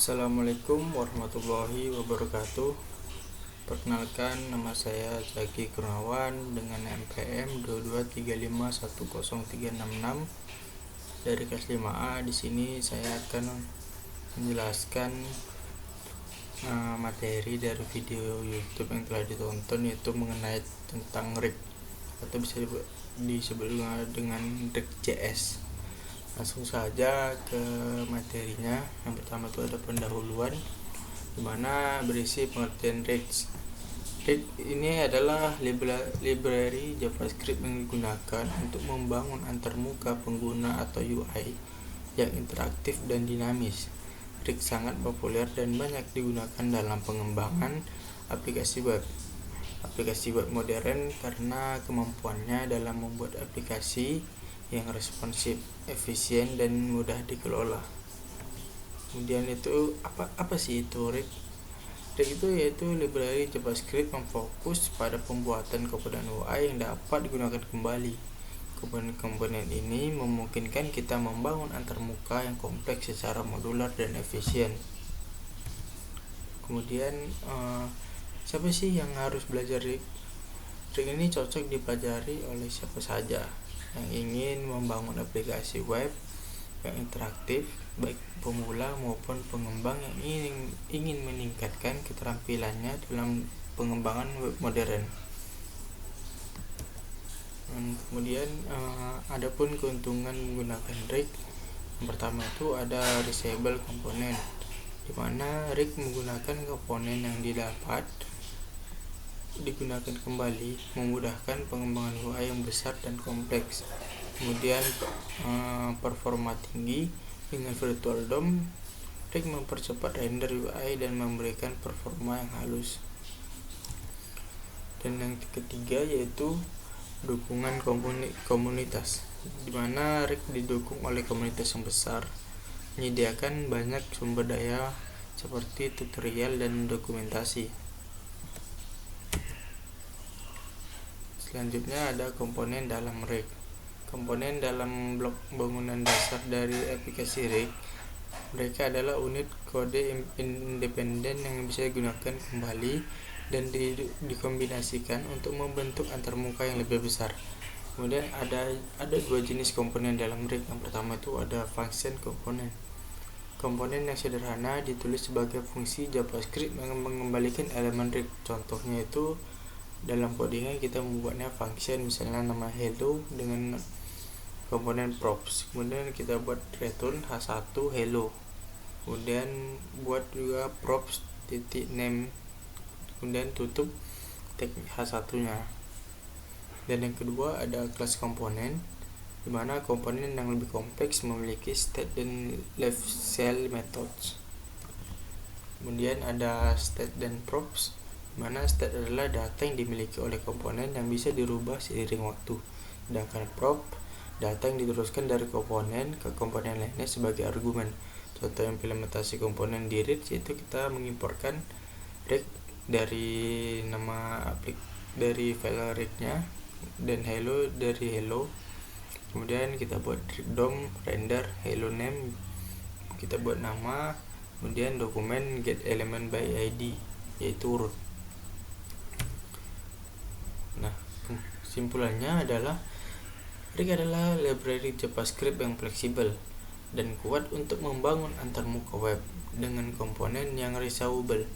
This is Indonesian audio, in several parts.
Assalamualaikum warahmatullahi wabarakatuh. Perkenalkan, nama saya Zaki Kurnawan dengan NPM 22351036 dari kelas 5A. Di sini saya akan menjelaskan materi dari video YouTube yang telah ditonton, yaitu mengenai tentang Rig atau bisa disebut dengan Rig.js. Langsung saja ke materinya. Yang pertama itu ada pendahuluan, di mana berisi pengertian Rig. Rig ini adalah library JavaScript yang digunakan untuk membangun antarmuka pengguna atau UI yang interaktif dan dinamis. Rig sangat populer dan banyak digunakan dalam pengembangan aplikasi web modern karena kemampuannya dalam membuat aplikasi yang responsif, efisien, dan mudah dikelola. Kemudian itu apa sih itu Rig? Rig itu yaitu library JavaScript yang fokus pada pembuatan komponen UI yang dapat digunakan kembali. Komponen-komponen ini memungkinkan kita membangun antarmuka yang kompleks secara modular dan efisien. Kemudian siapa sih yang harus belajar Rig? Rig ini cocok dipelajari oleh siapa saja yang ingin membangun aplikasi web yang interaktif, baik pemula maupun pengembang yang ingin meningkatkan keterampilannya dalam pengembangan web modern. Kemudian adapun keuntungan menggunakan Rig, yang pertama itu ada reusable komponen, di mana Rig menggunakan komponen yang didapat digunakan kembali, memudahkan pengembangan UI yang besar dan kompleks. Kemudian performa tinggi dengan virtual DOM. Rig mempercepat render UI dan memberikan performa yang halus. Dan yang ketiga yaitu dukungan komunitas, di mana Rig didukung oleh komunitas yang besar, menyediakan banyak sumber daya seperti tutorial dan dokumentasi. Selanjutnya ada komponen dalam Rig. Komponen dalam blok bangunan dasar dari aplikasi Rig. Mereka adalah unit kode independen yang bisa digunakan kembali dan dikombinasikan untuk membentuk antarmuka yang lebih besar. Kemudian ada dua jenis komponen dalam Rig. Yang pertama itu ada function komponen. Komponen yang sederhana ditulis sebagai fungsi JavaScript yang mengembalikan elemen Rig. Contohnya itu dalam codingnya kita membuatnya function, misalnya nama hello dengan komponen props. Kemudian kita buat return h1 hello. Kemudian buat juga props titik name. Kemudian tutup tag h1-nya. Dan yang kedua ada kelas komponen, di mana komponen yang lebih kompleks memiliki state dan left shell methods. Kemudian ada state dan props, mana state adalah data yang dimiliki oleh komponen yang bisa dirubah seiring waktu, sedangkan prop data yang diteruskan dari komponen ke komponen lainnya sebagai argumen. Contoh implementasi komponen di Rig yaitu kita mengimport Rig dari dari file Rig-nya, dan hello dari hello. Kemudian kita buat DOM render hello name, kita buat nama, kemudian dokumen get element by id yaitu root. Nah, kesimpulannya adalah Rig adalah library JavaScript yang fleksibel dan kuat untuk membangun antarmuka web dengan komponen yang reusable,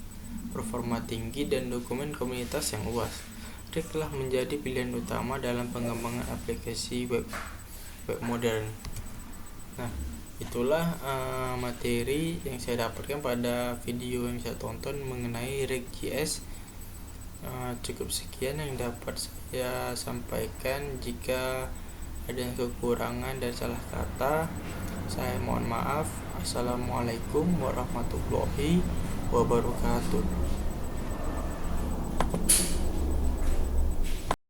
performa tinggi, dan dokumen komunitas yang luas. Rig telah menjadi pilihan utama dalam pengembangan aplikasi web modern. Nah, itulah materi yang saya dapatkan pada video yang saya tonton mengenai Rig.js. Cukup sekian yang dapat saya sampaikan. Jika ada yang kekurangan dan salah kata, saya mohon maaf. Assalamualaikum warahmatullahi wabarakatuh.